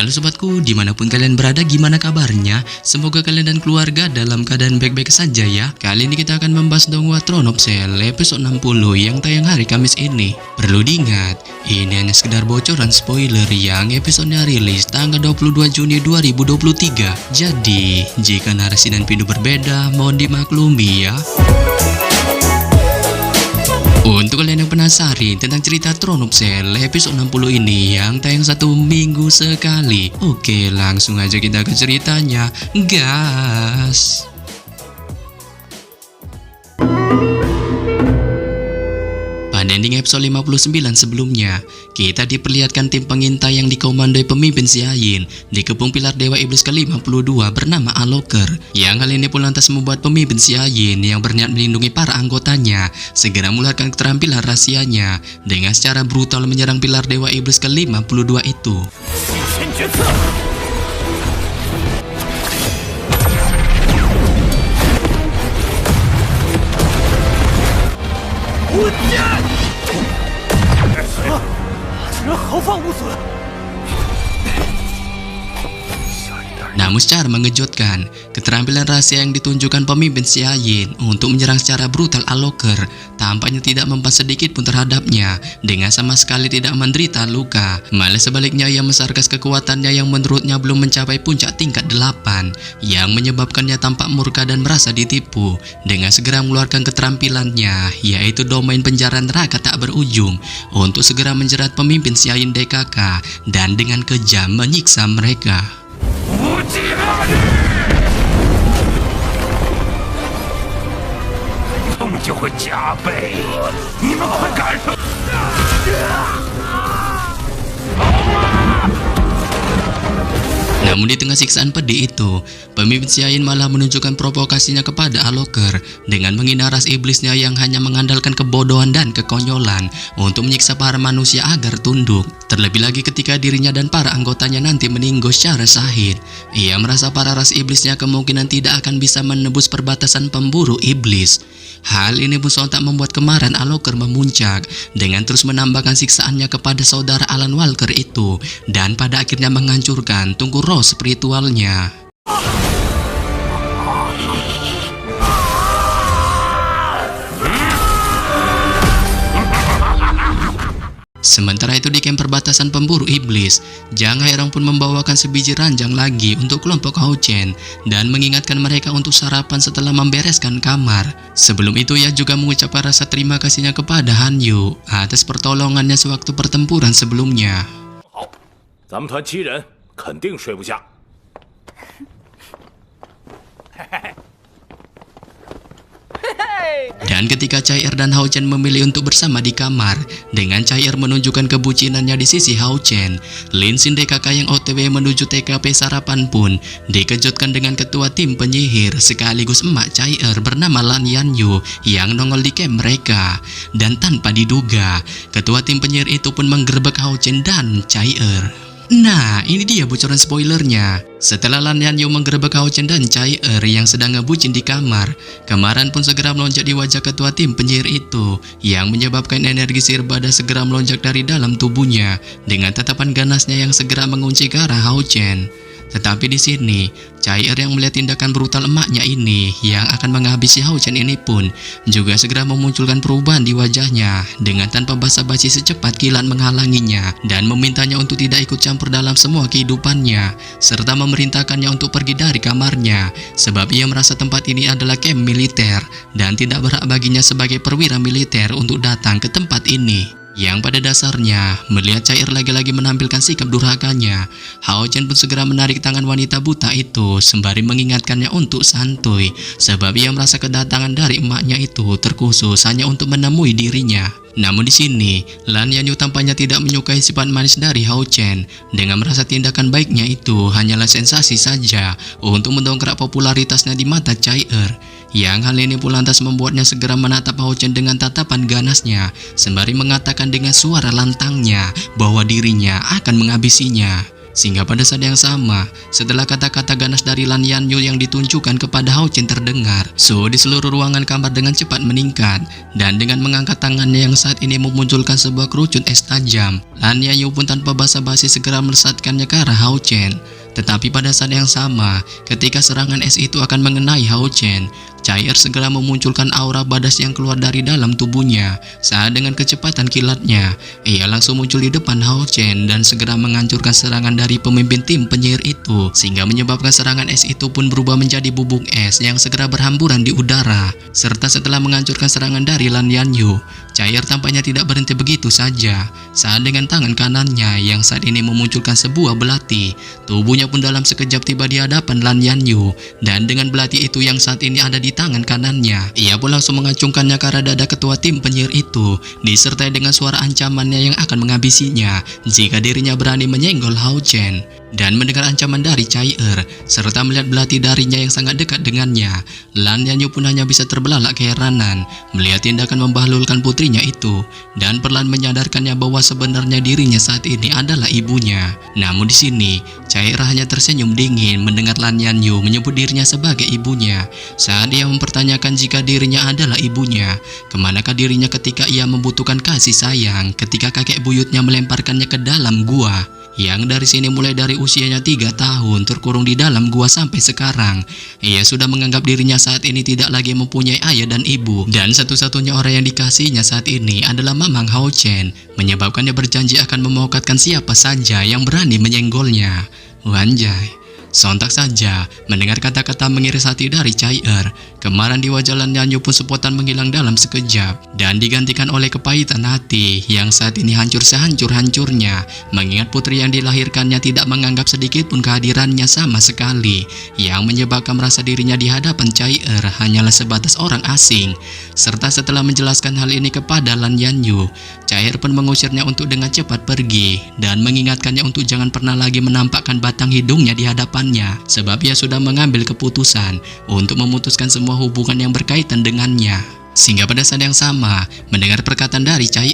Halo sobatku, dimanapun kalian berada, gimana kabarnya? Semoga kalian dan keluarga dalam keadaan baik-baik saja ya. Kali ini kita akan membahas Donghua Throne of Cell episode 60 yang tayang hari Kamis ini. Perlu diingat, ini hanya sekedar bocoran spoiler yang episodenya rilis tanggal 22 Juni 2023. Jadi, jika narasi dan video berbeda, mohon dimaklumi ya. Untuk kalian yang penasaran tentang cerita Throne of Cell episode 60 ini yang tayang 1 minggu sekali, oke, langsung aja kita ke ceritanya, gas! Pada ending episode 59 sebelumnya, kita diperlihatkan tim pengintai yang dikomandoi pemimpin Xiayin dikepung pilar Dewa Iblis ke-52 bernama Aloker, yang hal ini pun lantas membuat pemimpin Xiayin yang berniat melindungi para anggotanya segera mengeluarkan keterampilan rahasianya dengan secara brutal menyerang pilar Dewa Iblis ke-52 itu. Namun secara mengejutkan, keterampilan rahasia yang ditunjukkan pemimpin Xiayin untuk menyerang secara brutal Aloker tampaknya tidak mempan sedikit pun terhadapnya, dengan sama sekali tidak menderita luka. Malah sebaliknya ia mesarkas kekuatannya yang menurutnya belum mencapai puncak tingkat 8, yang menyebabkannya tampak murka dan merasa ditipu dengan segera mengeluarkan keterampilannya, yaitu domain penjara neraka tak berujung, untuk segera menjerat pemimpin Xiayin DKK dan dengan kejam menyiksa mereka. Namun di tengah siksaan pedih itu, pemimpin Xiayin malah menunjukkan provokasinya kepada Aloker dengan menghina ras iblisnya yang hanya mengandalkan kebodohan dan kekonyolan untuk menyiksa para manusia agar tunduk. Terlebih lagi ketika dirinya dan para anggotanya nanti meninggal secara sahih, ia merasa para ras iblisnya kemungkinan tidak akan bisa menembus perbatasan pemburu iblis. Hal ini pun sontak membuat kemarahan Aloker memuncak dengan terus menambahkan siksaannya kepada saudara Alan Walker itu, dan pada akhirnya menghancurkan tungku roh spiritualnya. Sementara itu di camp perbatasan pemburu iblis, Zhang Hairong pun membawakan sebiji ranjang lagi untuk kelompok Hao Chen dan mengingatkan mereka untuk sarapan setelah membereskan kamar. Sebelum itu ia juga mengucapkan rasa terima kasihnya kepada Han Yu atas pertolongannya sewaktu pertempuran sebelumnya. Dan ketika Chai dan Hao Chen memilih untuk bersama di kamar, dengan Chai menunjukkan kebucinannya di sisi Hao Chen, Lin Xin DKK yang OTW menuju TKP sarapan pun dikejutkan dengan ketua tim penyihir sekaligus emak Chai bernama Lan Yanyu yang nongol di camp mereka. Dan tanpa diduga, ketua tim penyihir itu pun menggerebek Hao Chen dan Chai. Nah, ini dia bocoran spoilernya. Setelah Lan Yanyu menggerebek Hao Chen dan Chai yang sedang ngebucin di kamar, kemarahan pun segera melonjak di wajah ketua tim penyihir itu, yang menyebabkan energi sihir badah segera melonjak dari dalam tubuhnya dengan tatapan ganasnya yang segera mengunci ke arah Hao Chen. Tetapi di sini, Chai yang melihat tindakan brutal emaknya ini yang akan menghabisi Hao Chen ini pun juga segera memunculkan perubahan di wajahnya dengan tanpa basa-basi secepat kilat menghalanginya dan memintanya untuk tidak ikut campur dalam semua kehidupannya, serta memerintahkannya untuk pergi dari kamarnya sebab ia merasa tempat ini adalah camp militer dan tidak berhak baginya sebagai perwira militer untuk datang ke tempat ini. Yang pada dasarnya, melihat Chai lagi-lagi menampilkan sikap durhakanya, Hao Chen pun segera menarik tangan wanita buta itu sembari mengingatkannya untuk santuy, sebab ia merasa kedatangan dari emaknya itu terkhusus hanya untuk menemui dirinya. Namun di sini, Lan Yanyu tampaknya tidak menyukai sifat manis dari Hao Chen, dengan merasa tindakan baiknya itu hanyalah sensasi saja untuk mendongkrak popularitasnya di mata Chai. Yang hal ini pun lantas membuatnya segera menatap Hao Chen dengan tatapan ganasnya, sembari mengatakan dengan suara lantangnya bahwa dirinya akan menghabisinya. Sehingga pada saat yang sama, setelah kata-kata ganas dari Lan Yanyu yang ditunjukkan kepada Hao Chen terdengar, suhu di seluruh ruangan kamar dengan cepat meningkat, dan dengan mengangkat tangannya yang saat ini memunculkan sebuah kerucut es tajam, Lan Yanyu pun tanpa basa-basi segera melesatkannya ke arah Hao Chen. Tetapi pada saat yang sama, ketika serangan es itu akan mengenai Hao Chen, Chai segera memunculkan aura badas yang keluar dari dalam tubuhnya. Saat dengan kecepatan kilatnya, ia langsung muncul di depan Hao Chen dan segera menghancurkan serangan dari pemimpin tim penyihir itu, sehingga menyebabkan serangan es itu pun berubah menjadi bubuk es yang segera berhamburan di udara. Serta setelah menghancurkan serangan dari Lan Yanyu, Chai tampaknya tidak berhenti begitu saja. Saat dengan tangan kanannya yang saat ini memunculkan sebuah belati, tubuhnya pun dalam sekejap tiba di hadapan Lan Yanyu, dan dengan belati itu yang saat ini ada di tangan kanannya, ia pun langsung mengacungkannya ke arah dada ketua tim penyihir itu, disertai dengan suara ancamannya yang akan menghabisinya jika dirinya berani menyenggol Hao Chen. Dan mendengar ancaman dari Chai serta melihat belati darinya yang sangat dekat dengannya, Lan Yanyu pun hanya bisa terbelalak keheranan melihat tindakan membahlulkan putrinya itu, dan perlahan menyadarkannya bahwa sebenarnya dirinya saat ini adalah ibunya. Namun di sini, Chai hanya tersenyum dingin mendengar Lan Yanyu menyebut dirinya sebagai ibunya. Saat ia mempertanyakan jika dirinya adalah ibunya, kemanakah dirinya ketika ia membutuhkan kasih sayang ketika kakek buyutnya melemparkannya ke dalam gua. Yang dari sini mulai dari usianya 3 tahun terkurung di dalam gua sampai sekarang, ia sudah menganggap dirinya saat ini tidak lagi mempunyai ayah dan ibu, dan satu-satunya orang yang dikasihnya saat ini adalah Mamang Hao Chen, menyebabkannya berjanji akan memokatkan siapa saja yang berani menyenggolnya. Wanjai. Sontak saja, mendengar kata-kata mengiris hati dari Chai kemarahan di wajah Lan Yanyu pun spontan menghilang dalam sekejap, dan digantikan oleh kepahitan hati yang saat ini hancur sehancur-hancurnya, mengingat putri yang dilahirkannya tidak menganggap sedikit pun kehadirannya sama sekali, yang menyebabkan merasa dirinya di hadapan Chai hanyalah sebatas orang asing. Serta setelah menjelaskan hal ini kepada Lan Yanyu, Chai pun mengusirnya untuk dengan cepat pergi, dan mengingatkannya untuk jangan pernah lagi menampakkan batang hidungnya di hadapan, sebab ia sudah mengambil keputusan untuk memutuskan semua hubungan yang berkaitan dengannya. Sehingga pada saat yang sama, mendengar perkataan dari Chai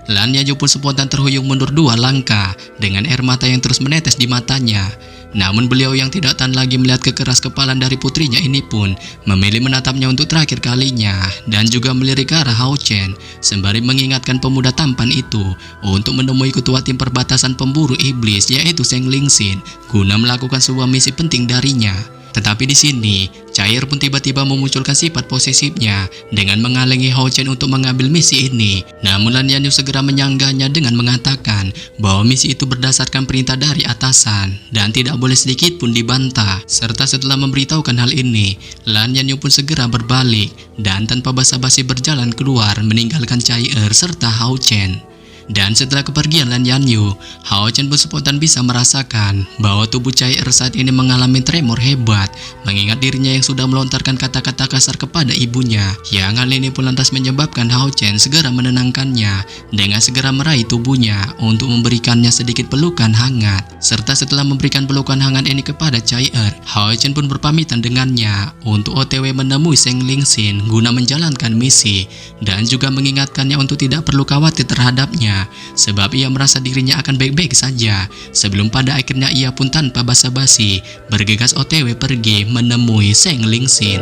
Lan Yanyu pun spontan terhuyung mundur 2 langkah dengan air mata yang terus menetes di matanya. Namun beliau yang tidak tahan lagi melihat kekeras kepalan dari putrinya ini pun memilih menatapnya untuk terakhir kalinya, dan juga melirik ke arah Hao Chen sembari mengingatkan pemuda tampan itu untuk menemui ketua tim perbatasan pemburu iblis yaitu Zheng Lingxin guna melakukan sebuah misi penting darinya. Tetapi di sini, Chai pun tiba-tiba memunculkan sifat posesifnya dengan menghalangi Hao Chen untuk mengambil misi ini. Namun Lan Yanyu segera menyanggahnya dengan mengatakan bahwa misi itu berdasarkan perintah dari atasan dan tidak boleh sedikit pun dibantah. Serta setelah memberitahukan hal ini, Lan Yanyu pun segera berbalik dan tanpa basa-basi berjalan keluar meninggalkan Chai serta Hao Chen. Dan setelah kepergian Lan Yanyu, Hao Chen pun spontan bisa merasakan bahwa tubuh Chai saat ini mengalami tremor hebat, mengingat dirinya yang sudah melontarkan kata-kata kasar kepada ibunya. Yang hal ini pun lantas menyebabkan Hao Chen segera menenangkannya dengan segera meraih tubuhnya untuk memberikannya sedikit pelukan hangat. Serta setelah memberikan pelukan hangat ini kepada Chai Hao Chen pun berpamitan dengannya untuk OTW menemui Zheng Lingxin guna menjalankan misi, dan juga mengingatkannya untuk tidak perlu khawatir terhadapnya, sebab ia merasa dirinya akan baik-baik saja. Sebelum pada akhirnya ia pun tanpa basa-basi bergegas OTW pergi menemui Zheng Lingxin.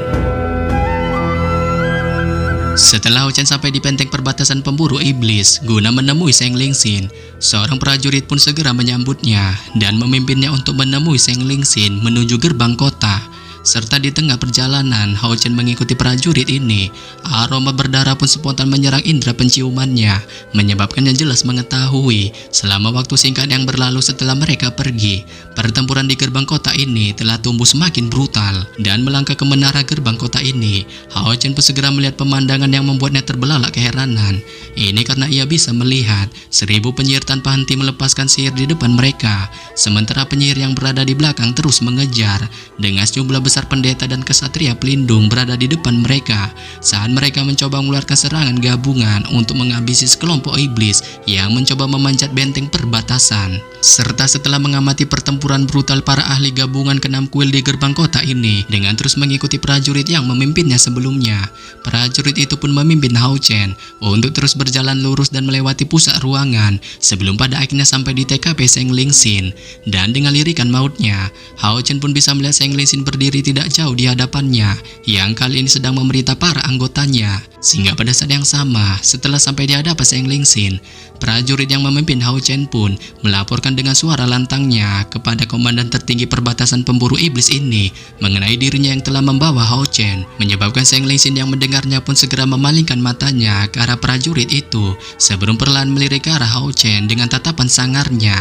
Setelah Hao Chen sampai di benteng perbatasan pemburu iblis guna menemui Zheng Lingxin, seorang prajurit pun segera menyambutnya dan memimpinnya untuk menemui Zheng Lingxin menuju gerbang kota. Serta di tengah perjalanan Hao Chen mengikuti prajurit ini, aroma berdarah pun spontan menyerang indera penciumannya, menyebabkannya jelas mengetahui selama waktu singkat yang berlalu setelah mereka pergi, pertempuran di gerbang kota ini telah tumbuh semakin brutal. Dan melangkah ke menara gerbang kota ini, Hao Chen pun segera melihat pemandangan yang membuatnya terbelalak keheranan. Ini karena ia bisa melihat 1000 penyihir tanpa henti melepaskan sihir di depan mereka, sementara penyihir yang berada di belakang terus mengejar dengan jumlah besar pendeta dan kesatria pelindung berada di depan mereka saat mereka mencoba mengeluarkan serangan gabungan untuk menghabisi sekelompok iblis yang mencoba memanjat benteng perbatasan. Serta setelah mengamati pertempuran brutal para ahli gabungan ke-6 kuil di gerbang kota ini dengan terus mengikuti prajurit yang memimpinnya sebelumnya, prajurit itu pun memimpin Hao Chen untuk terus berjalan lurus dan melewati pusat ruangan sebelum pada akhirnya sampai di TKP Seng Lingxin. Dan dengan lirikan mautnya, Hao Chen pun bisa melihat Seng Lingxin berdiri tidak jauh di hadapannya yang kali ini sedang memerintah para anggotanya. Sehingga pada saat yang sama, setelah sampai di hadapan Seng Lingxin, prajurit yang memimpin Hao Chen pun melaporkan dengan suara lantangnya kepada komandan tertinggi perbatasan pemburu iblis ini mengenai dirinya yang telah membawa Hao Chen, menyebabkan Seng Lingxin yang mendengarnya pun segera memalingkan matanya ke arah prajurit itu sebelum perlahan melirik ke arah Hao Chen dengan tatapan sangarnya.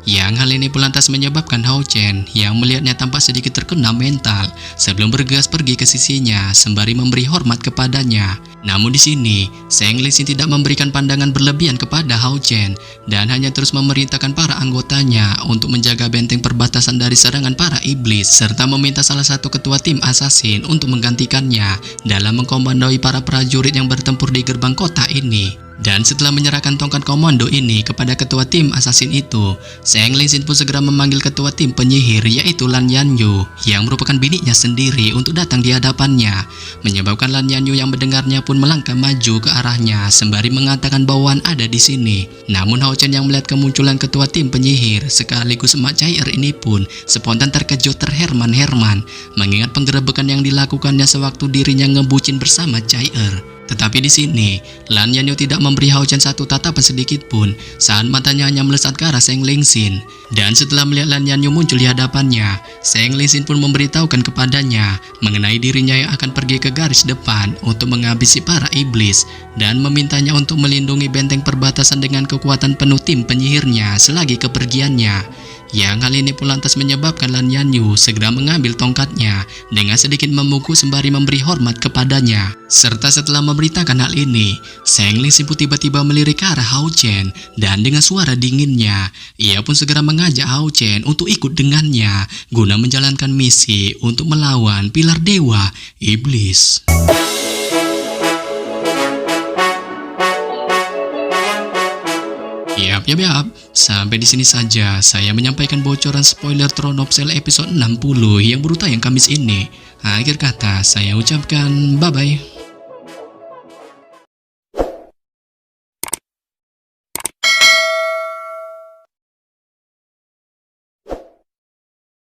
Yang hal ini pun lantas menyebabkan Hao Chen yang melihatnya tampak sedikit terkena mental sebelum bergegas pergi ke sisinya sembari memberi hormat kepadanya. Namun di sini, Seng Lingxin tidak memberikan pandangan berlebihan kepada Hao Chen dan hanya terus memerintahkan para anggotanya untuk menjaga benteng perbatasan dari serangan para iblis serta meminta salah satu ketua tim assassin untuk menggantikannya dalam mengkomandoi para prajurit yang bertempur di gerbang kota ini. Dan setelah menyerahkan tongkat komando ini kepada ketua tim assassin itu, Seng Lingxin pun segera memanggil ketua tim penyihir yaitu Lan Yanyu yang merupakan biniknya sendiri untuk datang di hadapannya, menyebabkan Lan Yanyu yang mendengarnya pun melangkah maju ke arahnya sembari mengatakan bahwa Wan ada di sini. Namun Hao Chen yang melihat kemunculan ketua tim penyihir sekaligus emak cair ini pun spontan terkejut terherman-herman mengingat penggerebekan yang dilakukannya sewaktu dirinya ngebucin bersama Cair. Tetapi di sini, Lan Yanyu tidak memberi Hao Chen satu tatapan sedikit pun saat matanya hanya melesat ke arah Seng Lingxin. Dan setelah melihat Lan Yanyu muncul di hadapannya, Seng Lingxin pun memberitahukan kepadanya mengenai dirinya yang akan pergi ke garis depan untuk menghabisi para iblis dan memintanya untuk melindungi benteng perbatasan dengan kekuatan penuh tim penyihirnya selagi kepergiannya. Yang hal ini pun lantas menyebabkan Lan Yanyu segera mengambil tongkatnya dengan sedikit memukul sembari memberi hormat kepadanya. Serta setelah memberitakan hal ini, Seng Lingxin pun tiba-tiba melirik ke arah Hao Chen dan dengan suara dinginnya, ia pun segera mengajak Hao Chen untuk ikut dengannya guna menjalankan misi untuk melawan pilar dewa iblis. Yap. Sampai di sini saja saya menyampaikan bocoran spoiler Throne of Cell episode 60 yang baru tayang Kamis ini. Akhir kata saya ucapkan bye-bye.